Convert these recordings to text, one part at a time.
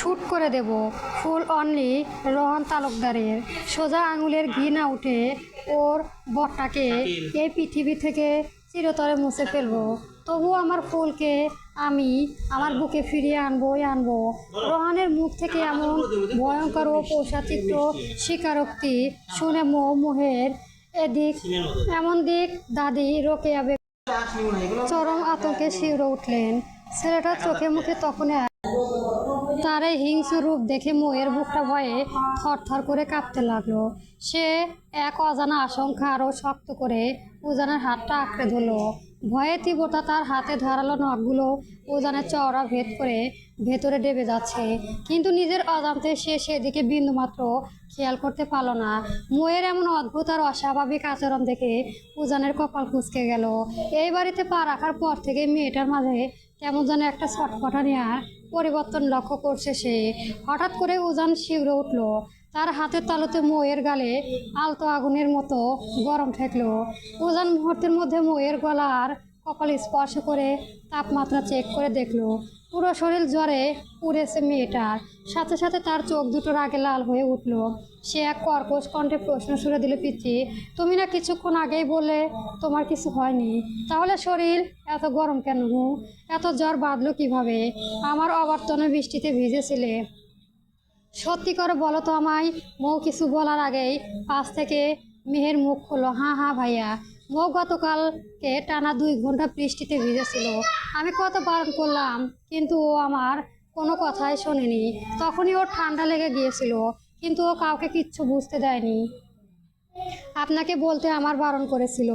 Shoot করে দেব ফুল only Rohan তালুকদারের। সোজা আঙুলের ঘি না উঠে ওর বরটাকে এই পৃথিবী থেকে চিরতরে মুছে ফেলবো। তবু আমার ফুলকে আমি আমার বুকে ফিরিয়ে আনবো। রোহানের মুখ থেকে এমন ভয়ঙ্কর ও পৌষাচিত্র স্বীকারোক্তি শুনে মোহের এমন দিক দাদি রোকেয়া চরম আতঙ্কে শিউরে উঠলেন। ছেলেটার চোখে মুখে তখন তার এই হিংস্র রূপ দেখে মোয়ের বুকটা ভয়ে থরথর করে কাঁপতে লাগলো। সে এক অজানা আশঙ্কা আরও শক্ত করে উজানের হাতটা আঁকড়ে ধরলো। ভয়ে তীব্রতা তার হাতে ধারালো নখগুলো উজানের চওড়া ভেদ করে ভেতরে ডেবে যাচ্ছে, কিন্তু নিজের অজান্তে সে সেদিকে বিন্দুমাত্র খেয়াল করতে পারল না। মোয়ের এমন অদ্ভুত আর অস্বাভাবিক আচরণ দেখে উজানের কপাল কুঁচকে গেল। এই বাড়িতে পা রাখার পর থেকে মেয়েটার মাঝে কেমন যেন একটা ছটফটা নেওয়ার পরিবর্তন লক্ষ্য করছে সে। হঠাৎ করে উজান শিউরে উঠল। তার হাতের তালুতে মোয়ের গালে আলতো আগুনের মতো গরম ঠেকলো। উজান মুহূর্তের মধ্যে মোয়ের গলার কপাল স্পর্শ করে তাপমাত্রা চেক করে দেখলো পুরো শরীর জ্বরে পুড়েছে মেয়েটার। সাথে সাথে তার চোখ দুটো রাগে লাল হয়ে উঠল। সে এক কর্কশ কণ্ঠে প্রশ্ন ছুড়ে দিল, পিচ্চি, তুমি না কিছুক্ষণ আগেই বললে তোমার কিছু হয়নি, তাহলে শরীর এত গরম কেন? এত জ্বর বাঁধলো কিভাবে? আমার অবর্তনে বৃষ্টিতে ভিজেছিলে? সত্যি করে বলো তো আমায়। মৌ কিছু বলার আগেই পাশ থেকে মেহের মুখ খুলল। হ্যাঁ ভাইয়া, মৌ গতকালকে টানা 2 ঘন্টা বৃষ্টিতে ভিজেছিল। আমি কত বারণ করলাম, কিন্তু ও আমার কোনো কথাই শোনেনি। তখনই ওর ঠান্ডা লেগে গিয়েছিল, কিন্তু ও কাউকে কিচ্ছু বুঝতে দেয়নি। আপনাকে বলতে আমার বারণ করেছিল।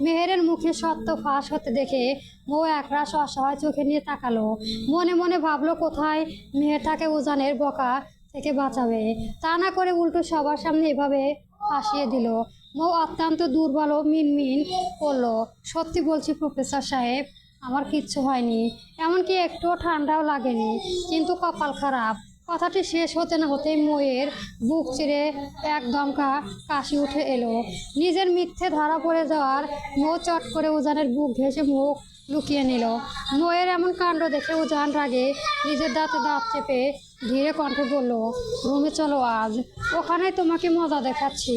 মেহেরের মুখে সত্য ফাঁস হতে দেখে মৌ একরাশ অসহায় চোখে নিয়ে তাকালো। মনে মনে ভাবলো কোথায় মেহেরটাকে উজানের বকা থেকে বাঁচাবে, তা না করে উল্টো সবার সামনে এভাবে ফাঁসিয়ে দিল। মৌ অত্যন্ত দুর্বল ও মিনমিন করলো, সত্যি বলছি প্রফেসর সাহেব, আমার কিচ্ছু হয়নি, এমনকি একটুও ঠান্ডাও লাগেনি, কিন্তু কপাল খারাপ। কথাটি শেষ হতে না হতেই মৌয়ের বুক চিরে এক দমকা কাশি উঠে এলো। নিজের মিথ্যে ধরা পড়ে যাওয়ার মৌ চট করে উজানের বুক ঘেঁষে মুখ লুকিয়ে নিল। মৌয়ের এমন কাণ্ড দেখে উজান রাগে নিজের দাঁতে দাঁত চেপে ধীরে কণ্ঠে বলল, রুমে চলো, আজ ওখানে তোমাকে মজা দেখাচ্ছি।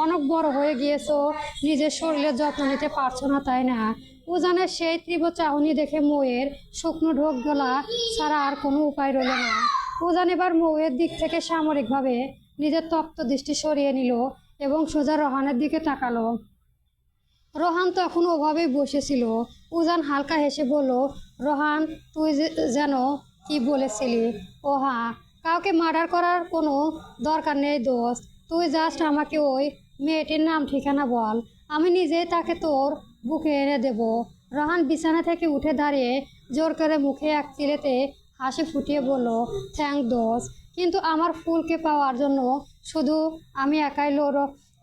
অনেক বড় হয়ে গিয়েছো, নিজের শরীরের যত্ন নিতে পারছো না, তাই না? উজানের সেই তীব্র চাহনি দেখে মৌয়ের শুকনো ঢোক গলা ছাড়া আর কোনো উপায় রইল না। উজান এবার মৌয়ের দিক থেকে সামরিকভাবে নিজের তপ্ত দৃষ্টি সরিয়ে নিল এবং সোজা রোহানের দিকে তাকালো। রোহান তখন ওভাবেই বসেছিল। উজান হালকা হেসে বলল, রোহান, তুই যেন কি বলেছিলি? ও হ্যাঁ, কাউকে মার্ডার করার কোনো দরকার নেই দোস্ত, তুই জাস্ট আমাকে ওই মেয়েটির নাম ঠিকানা বল, আমি নিজেই তাকে তোর বুকে এনে দেব। রোহান বিছানা থেকে উঠে দাঁড়িয়ে জোর করে মুখে এক চিলেতে হাসি ফুটিয়ে বলল, থ্যাংক দোস্ত, কিন্তু আমার ফুলকে পাওয়ার জন্য শুধু আমি একাই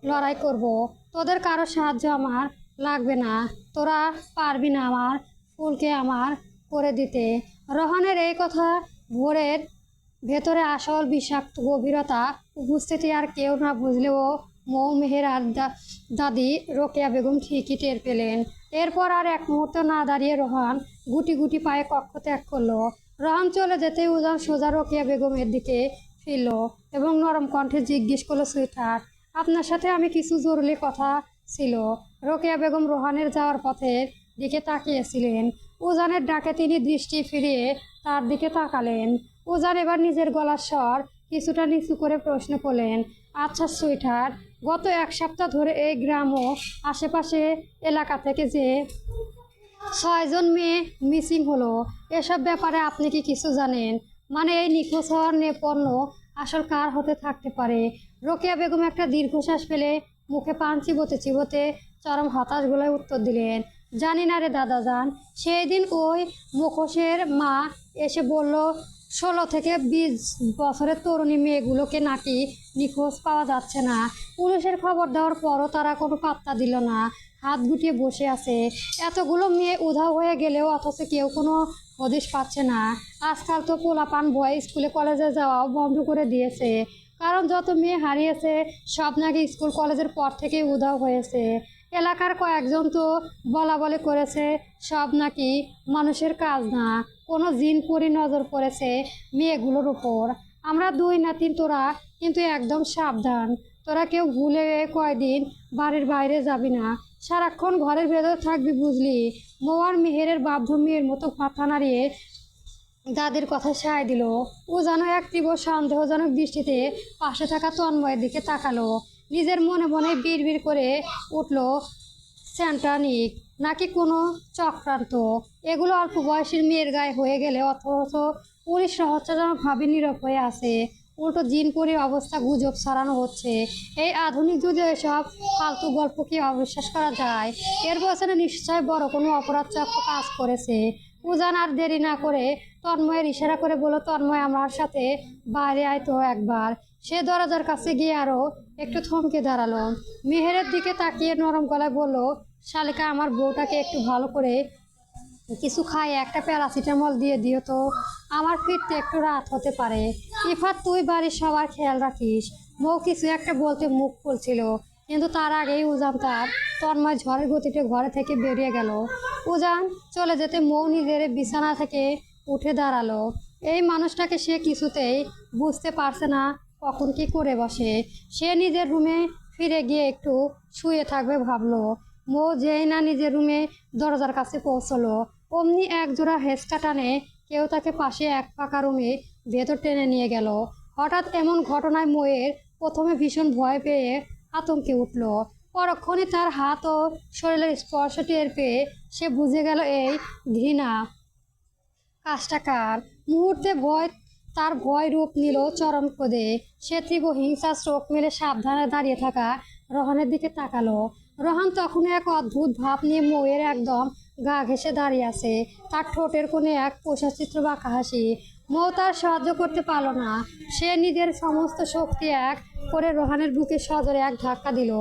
লড়াই করব, তোদের কারো সাহায্য আমার লাগবে না, তোরা পারবি না আমার ফুলকে আমার করে দিতে। রোহানের এই কথা ভোরের ভেতরে আসল বিষাক্ত গভীরতা উপস্থিতি আর কেউ না বুঝলেও মৌ, মেহের আর দাদি রোকেয়া বেগম ঠিকই টের পেলেন। এরপর আর এক মুহূর্ত না দাঁড়িয়ে রোহান গুটি গুটি পায়ে কক্ষ ত্যাগ করলো। রোহান চলে যেতেই উজান সোজা রোকেয়া বেগমের দিকে ফিরল এবং নরম কণ্ঠে জিজ্ঞেস করলো, সুইটহার্ট, আপনার সাথে আমি কিছু জরুরি কথা ছিল। রোকেয়া বেগম রোহানের যাওয়ার পথের দিকে তাকিয়েছিলেন। উজানের ডাকে তিনি দৃষ্টি ফিরিয়ে তার দিকে তাকালেন। উজান এবার নিজের গলার স্বর কিছুটা নিচু করে প্রশ্ন করলেন, আচ্ছা সুইটহার্ট, গত 1 সপ্তাহ ধরে এই গ্রাম ও আশেপাশে এলাকা থেকে যে 6 জন মেয়ে মিসিং হলো, এসব ব্যাপারে আপনি কি কিছু জানেন? মানে এই নিখোঁজ হওয়ার নেপথ্য আসল কার হতে থাকতে পারে? রোকেয়া বেগম একটা দীর্ঘশ্বাস ফেলে মুখে পান চিবোতে চরম হতাশ গলায় উত্তর দিলেন, জানি না রে দাদাজান। সেই দিন ওই মুখোশের মা এসে বলল 16 থেকে 20 বছরের তরুণী মেয়েগুলোকে নাকি নিখোঁজ পাওয়া যাচ্ছে না। পুলিশের খবর দেওয়ার পরও তারা কোনো পাত্তা দিল না, হাত গুটিয়ে বসে আছে। এতগুলো মেয়ে উধাও হয়ে গেলেও অথচ কেউ কোনো হদিশ পাচ্ছে না। আজকাল তো পোলাপান ভয়ে স্কুলে কলেজে যাওয়াও বন্ধ করে দিয়েছে, কারণ যত মেয়ে হারিয়েছে সব নাকি স্কুল কলেজের পর থেকেই উধাও হয়েছে। এলাকার কয়েকজন তো বলা বলি করেছে সব নাকি মানুষের কাজ না, কোনো জিন পরি নজর পড়েছে মেয়েগুলোর উপর। আমরা 2 না 3 তোরা কিন্তু একদম সাবধান। তোরা কেউ ভুলে কয়দিন বাড়ির বাইরে যাবি না, সারাক্ষণ ঘরের ভেতর থাকবি বুঝলি। মৌ আর মেহেরের বাধ্য মেয়ের মতো মাথা নাড়িয়ে দাদির কথা সায় দিল। ও যেন এক তীব্র সন্দেহজনক দৃষ্টিতে পাশে থাকা তন্ময়ের দিকে তাকালো। নিজের মনে মনে বিড়বিড় করে উঠল, স্যান্টানিক নাকি কোনো চক্রান্ত। এগুলো অল্প বয়সের মেয়ের গায়ে হয়ে গেলে অথচ পুলিশ রহস্যজনকভাবে নীরব হয়ে আছে। উল্টো জিনপুরির অবস্থা গুজব ছড়ানো হচ্ছে। এই আধুনিক যুগে এসব ফালতু গল্প কি অবিশ্বাস করা যায়? এর পেছনে নিশ্চয় বড় কোনো অপরাধ চক্র কাজ করেছে। উজান আর দেরি না করে তন্ময়ের ইশারা করে বলল, তন্ময় আমার সাথে বাইরে আয় তো একবার। সে দরজার কাছে গিয়ে আরও একটু থমকে দাঁড়ালো। মেহেরের দিকে তাকিয়ে নরম গলায় বলল, শালিকা আমার বউটাকে একটু ভালো করে কিছু খাই, একটা প্যারাসিটামল দিয়ে দিও তো, আমার ফিরতে একটু রাত হতে পারে। ইফাত তুই বাড়ির সবার খেয়াল রাখিস। বউ কিছু একটা বলতে মুখ খুলছিল, কিন্তু তার আগেই উজান তার তন্ময় ঝড়ের গতিতে ঘরে থেকে বেরিয়ে গেল। উজান চলে যেতে মৌ নিজের বিছানা থেকে উঠে দাঁড়ালো। এই মানুষটাকে সে কিছুতেই বুঝতে পারছে না কখন কি করে বসে। সে নিজের রুমে ফিরে গিয়ে একটু শুয়ে থাকবে ভাবলো। মৌ যেই না নিজের রুমে দরজার কাছে পৌঁছলো, অমনি একজোড়া হেঁচকা টানে কেউ তাকে পাশে এক ফাঁকা রুমে ভেতর টেনে নিয়ে গেল। হঠাৎ এমন ঘটনায় মৌয়ের প্রথমে ভীষণ ভয় পেয়ে আতঙ্কে উঠল। পরক্ষণে তার হাত ও শরীরের স্পর্শ টের পেয়ে সে বুঝে গেল এই ঘৃণা কাজটা কার। মুহূর্তে তার ভয় রূপ নিল চরম ক্রোধে। সে তীব্র হিংসার চোখ মেলে সাবধানে দাঁড়িয়ে থাকা রোহানের দিকে তাকালো। রোহান তখন এক অদ্ভুত ভাব নিয়ে মৌয়ের একদম গা ঘেঁষে দাঁড়িয়ে আছে। তার ঠোঁটের কোণে এক পোষাচিত্র বাঁকা হাসি। মৌ তার সহ্য করতে পারল না। সে নিজের সমস্ত শক্তি এক করে রোহানের বুকে সজোরে এক ধাক্কা দিল।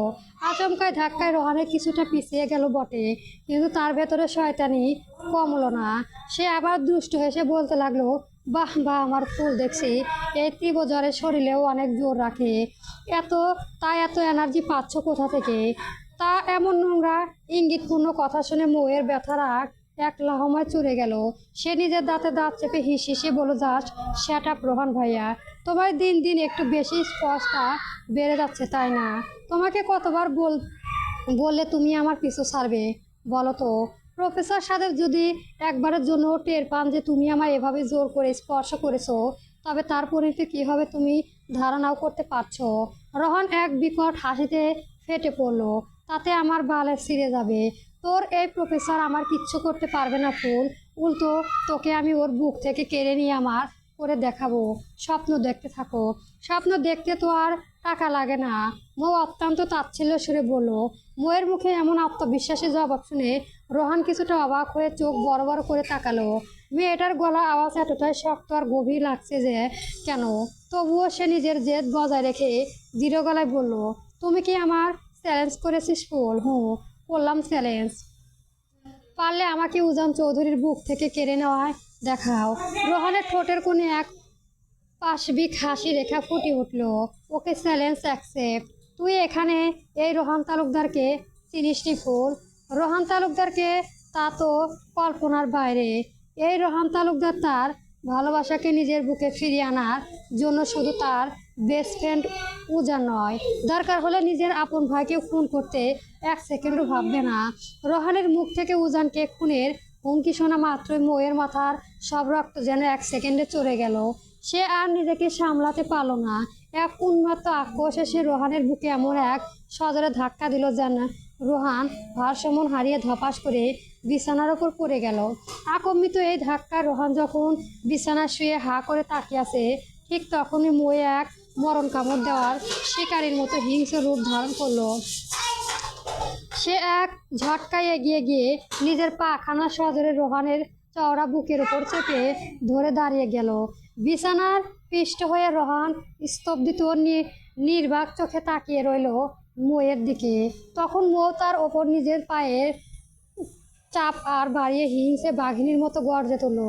আচমকায় ধাক্কায় রোহানের কিছুটা পিছিয়ে গেল বটে, কিন্তু তার ভেতরে শয়তানি কমলো না। সে আবার দুষ্ট হেসে বলতে লাগলো, বাহ বাহ, আমার ফুল দেখছি এই তীব্র জ্বরে শরীরেও অনেক জোর রাখে। এত এনার্জি পাচ্ছ কোথা থেকে? তা এমন নোংরা ইঙ্গিতপূর্ণ কথা শুনে মৌয়ের ব্যথার আগ এক লহমায় চড়ে গেল। সে নিজের দাঁতে দাঁত চেপে হিসে বলল, জাস্ট শ্যাট আপ রোহান ভাইয়া, তোমার দিন দিন একটু বেশি স্পর্শটা বেড়ে যাচ্ছে তাই না? তোমাকে কতবার বললে তুমি আমার পিছু ছাড়বে বলো তো? প্রফেসর সাহেব যদি একবারের জন্য টের পান যে তুমি আমার এভাবে জোর করে স্পর্শ করেছো, তবে তার পরিণতি কী হবে তুমি ধারণাও করতে পারছো। রোহন এক বিকট হাসিতে ফেটে পড়ল, তাতে আমার বালে ছিঁড়ে যাবে। তোর এই প্রফেসর আমার কিচ্ছু করতে পারবে না ফুল, উল্টো তোকে আমি ওর বুক থেকে কেড়ে নিয়ে আমার করে দেখাবো। স্বপ্ন দেখতে থাকো। স্বপ্ন দেখতে তো আর টাকা লাগে না। মৌ অত্যন্ত তাচ্ছিল্য সুরে বলল। মৌয়ের মুখে এমন আত্মবিশ্বাসী জবাব শুনে রোহান কিছুটা অবাক হয়ে চোখ বড় বড় করে তাকালো। মেয়েটার গলা আওয়াজ এতটাই শক্ত আর গভীর লাগছে যে কেন, তবুও সে নিজের জেদ বজায় রেখে দৃঢ় গলায় বলল, তুমি কি আমার চ্যালেঞ্জ করেছিস ফুল? করলাম চ্যালেঞ্জ। পারলে আমাকে উজান চৌধুরীর বুক থেকে কেড়ে নেওয়ায় দেখাও। রোহানের ঠোঁটের কোণে এক পাশবিক হাসি রেখা ফুটে উঠল। ওকে, চ্যালেঞ্জ অ্যাকসেপ্ট। তুই এখানে এই রোহান তালুকদারকে চিনিসনি ফুল? রোহান তালুকদারকে? তা তো কল্পনার বাইরে। এই রোহান তালুকদার তার ভালোবাসাকে নিজের বুকে ফিরিয়ে আনার জন্য শুধু তার বেস্ট ফ্রেন্ড উজান নয়, দরকার হলে নিজের আপন ভাইকেও খুন করতে এক সেকেন্ডও ভাববে না। রোহানের মুখ থেকে উজানকে খুনের হুমকি শোনা মাত্রই মৌয়ের মাথার সব রক্ত যেন এক সেকেন্ডে চড়ে গেল। সে আর নিজেকে সামলাতে পারল না। এক উন্মত্ত আক্রোশে সে রোহানের বুকে এমন এক সজোরে ধাক্কা দিল যেন রোহান ভারসাম্য হারিয়ে ধপাস করে বিছানার ওপর পড়ে গেল। আকম্পিত এই ধাক্কায় রোহান যখন বিছানা শুয়ে হা করে তাকিয়ে আছে, ঠিক তখনই মৌ এক মরণ কামড় দেওয়ার শিকারীর মতো হিংস্র রূপ ধারণ করলো। সে এক ঝটকায় এগিয়ে গিয়ে নিজের পাখানা সজোরে রোহানের চওড়া বুকের উপর চেপে ধরে দাঁড়িয়ে গেল। বিছানার পিষ্ট হয়ে রোহান স্তব্ধিত নির্বাক চোখে তাকিয়ে রইল মৌয়ের দিকে। তখন মৌ তার ওপর নিজের পায়ের চাপ আর বাড়িয়ে হিংসে বাঘিনীর মতো গর্জে তুলল,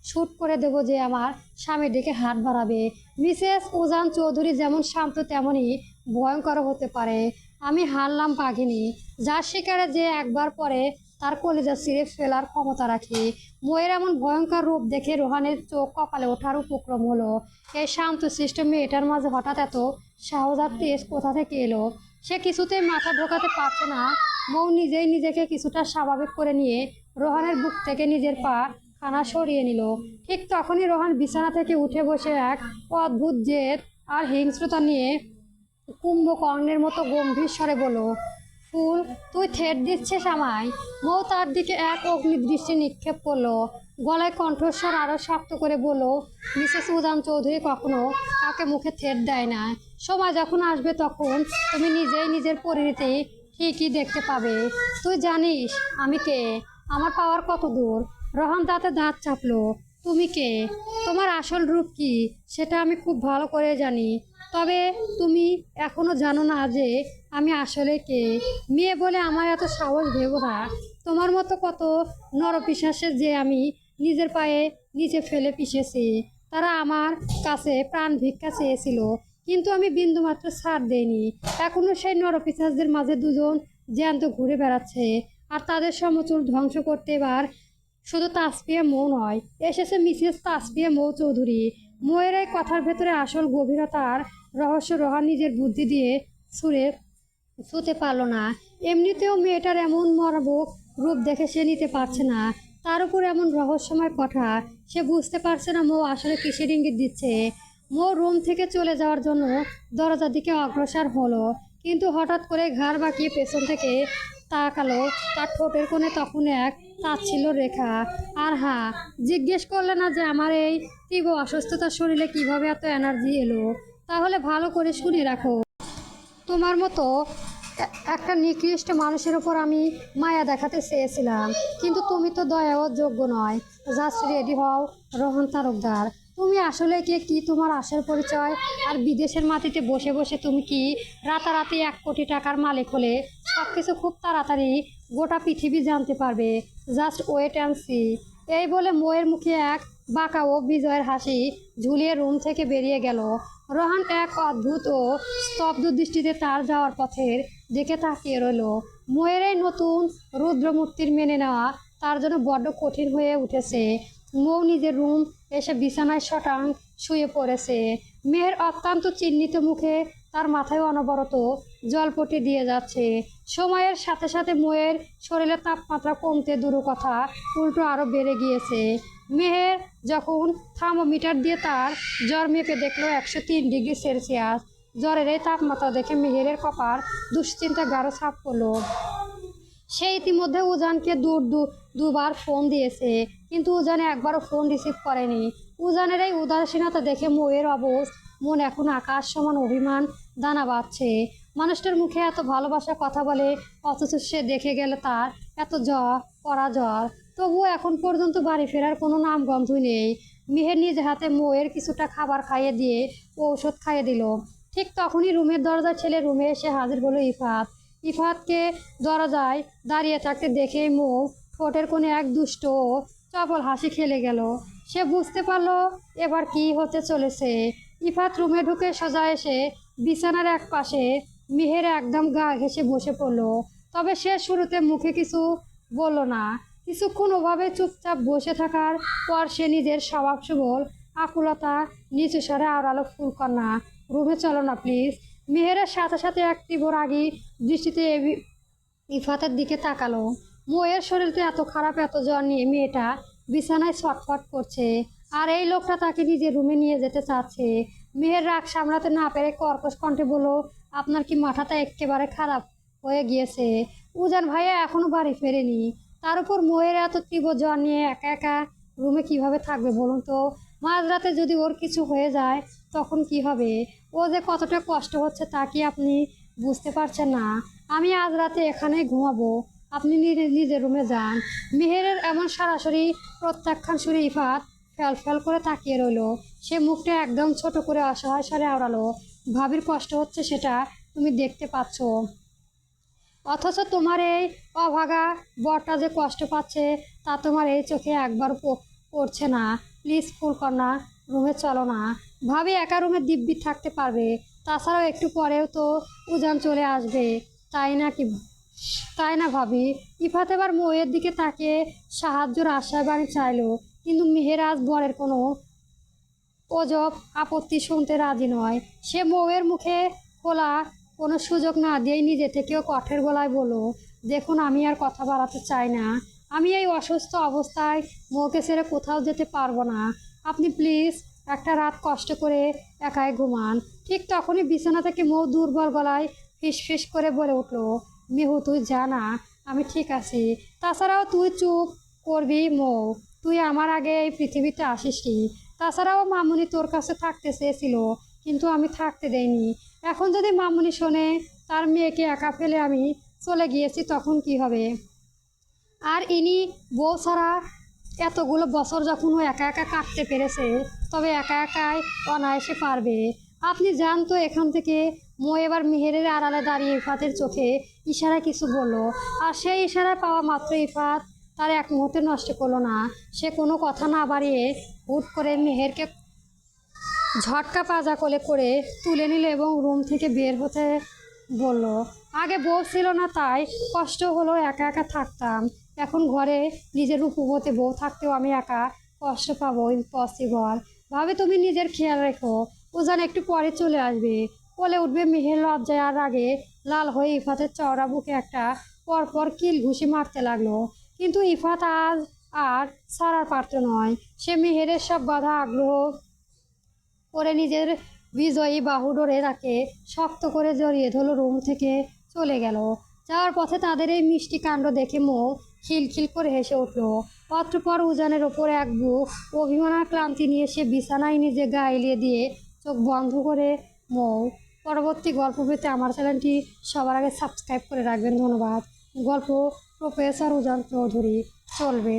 শুট করে দেবো যে আমার স্বামীর দিকে হাত বাড়াবে। মিসেস উজান চৌধুরী যেমন শান্ত তেমনই ভয়ঙ্কর হতে পারে। আমি হারলাম বাঘিনী, যার শিকারে যে একবার পরে তার কলিজা ছিঁড়ে ফেলার ক্ষমতা রাখে। ময়ের এমন ভয়ঙ্কর রূপ দেখে রোহানের চোখ কপালে ওঠার উপক্রম হলো। এই শান্তশিষ্ট মেয়েটার মাঝে হঠাৎ এত সাহস আর তেজ কোথা থেকে এলো? সে কিছুতেই মাথা ঢোকাতে পারছে না। মৌ নিজেই নিজেকে কিছুটা স্বাভাবিক করে নিয়ে রোহানের বুক থেকে নিজের পা খানা সরিয়ে নিল। ঠিক তখনই রোহান বিছানা থেকে উঠে বসে এক অদ্ভুত জেদ আর হিংস্রতা নিয়ে কুম্ভকর্ণের মতো গম্ভীর স্বরে বলল, ফুল, তুই থ্রেট দিচ্ছিস আমায়? মৌ তার দিকে এক অগ্নিদৃষ্টি নিক্ষেপ করলো। গলায় কণ্ঠস্বর আরও শক্ত করে বলল, মিসেস উদাম চৌধুরী কখনো কাউকে মুখে থ্রেট দেয় না। সময় যখন আসবে তখন তুমি নিজেই নিজের পরিণতি ঠিকই দেখতে পাবে। তুই জানিস আমি কে? আমার পাওয়ার কত দূর? রোহান দাঁতে দাঁত চাপলো। তুমি কে? তোমার আসল রূপ কি সেটা আমি খুব ভালো করে জানি। তবে তুমি এখনো জানো না যে আমি আসলে কে। মেয়ে বলে আমার এত সাহস ভেবো না। তোমার মতো কত নরপিশাচের যে আমি নিজের পায়ে নিচে ফেলে পিষেছি। তারা আমার কাছে প্রাণ ভিক্ষা চেয়েছিল, কিন্তু আমি বিন্দুমাত্র ছাড় দেইনি। এখনো সেই নরপিশাচদের মাঝে দুজন জ্যান্ত ঘুরে বেড়াচ্ছে, আর তাদের সমচুল ধ্বংস করতে এবার শুধু তাসফিয়া মৌ নয়, এসেছে মিসেস তাসফিয়া মৌ চৌধুরী। মৌয়ের এই কথার ভেতরে আসল গভীরতার রহস্য রোহান নিজের বুদ্ধি দিয়ে ছুঁতে পারল না। এমনিতেও মেয়েটার এমন মর্মান্তিক রূপ দেখে সে নিতে পারছে না, তার উপর এমন রহস্যময় কথা। সে বুঝতে পারছে না মৌ আসলে কিসের ইঙ্গিত দিচ্ছে। মৌ রুম থেকে চলে যাওয়ার জন্য দরজার দিকে অগ্রসর হলো, কিন্তু হঠাৎ করে ঘাড় বাঁকিয়ে পেছন থেকে তাকালো। তার ঠোঁটের কোণে তখন এক তাচ্ছিল্য রেখা। আর হ্যাঁ, জিজ্ঞেস করলে না যে আমার এই তীব্র অসুস্থতার শরীরে কিভাবে এত এনার্জি এলো? তাহলে ভালো করে শুনে রাখো। তোমার মতো একটা নিকৃষ্ট মানুষের ওপর আমি মায়া দেখাতে চেয়েছিলাম, কিন্তু তুমি তো দয়াও যোগ্য নয়। জাস্ট রেডি হও রোহন তালুকদার। তুমি আসলে কে, কি তোমার আসল পরিচয়? আর বিদেশের মাটিতে বসে বসে তুমি কি রাতারাতি 1 কোটি টাকার মালিক হলে সব কিছু খুব তাড়াতাড়ি গোটা পৃথিবী জানতে পারবে? Just wait and see. এই বলে মৌয়ের মুখে এক বাঁকা ও বিজয়ের হাসি ঝুলিয়ে রুম থেকে বেরিয়ে গেল। রোহান এক অদ্ভুত ও স্তব্ধ দৃষ্টিতে তার যাওয়ার পথের দিকে তাকিয়ে রইল। মৌয়ের এই নতুন রুদ্রমূর্তির মেনে নেওয়া তার জন্য বড্ড কঠিন হয়ে উঠেছে। মৌ নিজের রুম এসে বিছানায় শটাং শুয়ে পড়েছে। মেয়ের অত্যন্ত চিহ্নিত মুখে তার মাথায় অনবরত জলপটি দিয়ে যাচ্ছে। সময়ের সাথে সাথে মৌয়ের শরীরের তাপমাত্রা কমতে দূর কথা, উল্টো আরও বেড়ে গিয়েছে। মেহের যখন থার্মোমিটার দিয়ে তার জ্বর মেপে দেখলো 103 ডিগ্রি সেলসিয়াস। জ্বরের এই তাপমাত্রা দেখে মেহেরের কপাল দুশ্চিন্তা গাঢ় ছাপ পড়ল। সে ইতিমধ্যে উজানকে দুবার ফোন দিয়েছে, কিন্তু উজান একবারও ফোন রিসিভ করেনি। উজানের এই উদাসীনতা দেখে মৌয়ের মন এখন আকাশ সমান অভিমান দানা বাঁধছে। মানুষটার মুখে এত ভালোবাসার কথা বলে, অথচ সে দেখে গেলে তার এত জ্বর। তবুও এখন পর্যন্ত বাড়ি ফেরার কোনো নামগন্ধই নেই। মেহের নিজ হাতে মৌয়ের কিছুটা খাবার খাইয়ে দিয়ে ঔষধ খাইয়ে দিল। ঠিক তখনই রুমের দরজা ঠেলে রুমে এসে হাজির হলো ইফাত। ইফাতকে দরজায় দাঁড়িয়ে থাকতে দেখে মৌ ঠোঁটের কোণে এক দুষ্ট ও চপল হাসি খেলে গেল। সে বুঝতে পারল এবার কি হতে চলেছে। ইফাত রুমে ঢুকে সোজা এসে বিছানার এক পাশে মেহের একদম গা ঘেঁষে বসে পড়ল। তবে সে শুরুতে মুখে কিছু বলল না। কিছুক্ষণ ওভাবে চুপচাপ বসে থাকার পর সে নিজের স্বভাব সবল আকুলতা নিচু স্বরে আওড়ালো, ফুলকন্যা, রুমে চলো না প্লিজ। মেহেরের সাথে সাথে এক তীব্র রাগী দৃষ্টিতে ইফাতের দিকে তাকালো। মৌয়ের শরীরটা এত খারাপ, এত জ্বর নিয়ে মেয়েটা বিছানায় ছটফট করছে, আর এই লোকটা তাকে নিজের রুমে নিয়ে যেতে চাচ্ছে। মেহের রাগ সামলাতে না পেরে কর্কশ কণ্ঠে বলল, আপনার কি মাথাটা একেবারে খারাপ হয়ে গিয়েছে? উজান ভাইয়া এখনো বাড়ি ফেরেনি। তার উপর মৌয়ের এত তীব্র জ্বর নিয়ে একা একা রুমে কিভাবে থাকবে বলুন তো? মাঝরাতে যদি ওর কিছু হয়ে যায় তখন কি হবে? ও যে কতটা কষ্ট হচ্ছে তা কি আপনি বুঝতে পারছেন না? আমি আজ রাতে এখানেই ঘুমাবো, আপনি নিজের রুমে যান। মেহেরের এমন সরাসরি প্রত্যাখ্যান শুনে ইফাত ফ্যাল করে তাকিয়ে রইল। সে মুখটা একদম ছোট করে অসহায় স্বরে আওড়ালো, ভাবির কষ্ট হচ্ছে সেটা তুমি দেখতে পাচ্ছ, অথচ তোমার এই অভাগা বরটা যে কষ্ট পাচ্ছে তা তোমার এই চোখে একবার পড়ছে না। প্লিজ ফুলকন্যা, রুমে চলো না। ভাবি একা রুমে দিব্যি থাকতে পারবে, তাছাড়াও একটু পরেও তো উজান চলে আসবে, তাই না কি? তাই না ভাবি? ইফাত এবার মৌয়ের দিকে তাকিয়ে সাহায্যের আশ্বাস বাণী চাইলো, কিন্তু মেহেরাজ বরের কোনো অজব আপত্তি শুনতে রাজি নয়। সে মৌয়ের মুখে খোলা কোনো সুযোগ না দিয়েই নিজে থেকেও কঠোর গলায় বলল, দেখুন আমি আর কথা বাড়াতে চাই না। আমি এই অসুস্থ অবস্থায় মৌকে ছেড়ে কোথাও যেতে পারবো না। আপনি প্লিজ একটা রাত কষ্ট করে একাই ঘুমান। ঠিক তখনই বিছানা থেকে মৌ দুর্বল গলায় ফিসফিস করে বলে উঠল, মিহু তুই জানা আমি ঠিক আছি। তাছাড়াও তুই চুপ করবি মৌ, তুই আমার আগে এই পৃথিবীতে আসিসনি। তাছাড়াও মামুনি তোর কাছে থাকতে চেয়েছিল, কিন্তু আমি থাকতে দেইনি। এখন যদি মামুনি শোনে তার মেয়েকে একা ফেলে আমি চলে গিয়েছি, তখন কি হবে? আর ইনি বউ ছাড়া এতগুলো বছর যখন ও একা একা কাটতে পেরেছে, তবে একা একাই অনায়াসে পারবে। আপনি যান তো এখান থেকে। মই এবার মেহেরের আড়ালে দাঁড়িয়ে ইফাতের চোখে ইশারায় কিছু বলল, আর সেই ইশারায় পাওয়া মাত্র ইফাত তার এক মুহূর্তে নষ্ট করলো না। সে কোনো কথা না বাড়িয়ে হুট করে মেহেরকে ঝটকা পাজা কোলে করে তুলে নিল এবং রুম থেকে বের হতে বলল, আগে বউ ছিল না তাই কষ্ট হলো, একা একা থাকতাম। এখন ঘরে নিজের রূপবতী বউ থাকতেও আমি একা কষ্ট পাবো, ইম্পসিবল। ভাবে তুমি নিজের খেয়াল রেখো, ও যেন একটু পরে চলে আসবে। বলে উঠবে মেহের লজ্জায় আর আগে লাল হয়ে ইফাতের চওড়া বুকে একটা পরপর কিল ঘুষি মারতে লাগলো। কিন্তু ইফাত আজ আর ছাড়ার পাত্র নয়। সে মেহেরের সব বাধা আগ্রহ করে নিজের বিজয়ী বাহু ধরে তাকে শক্ত করে জড়িয়ে ধরল, রুম থেকে চলে গেল। যাওয়ার পথে তাদের এই মিষ্টি কাণ্ড দেখে মৌ খিলখিল করে হেসে উঠল। অতঃপর উজানের ওপর এক বুক অভিমান আর ক্লান্তি নিয়ে সে বিছানায় নিজে গা এলিয়ে দিয়ে চোখ বন্ধ করে মৌ। পরবর্তী গল্প পেতে আমার চ্যানেলটি সবার আগে সাবস্ক্রাইব করে রাখবেন। ধন্যবাদ। গল্প প্রফেসর উজান চৌধুরী চলবে।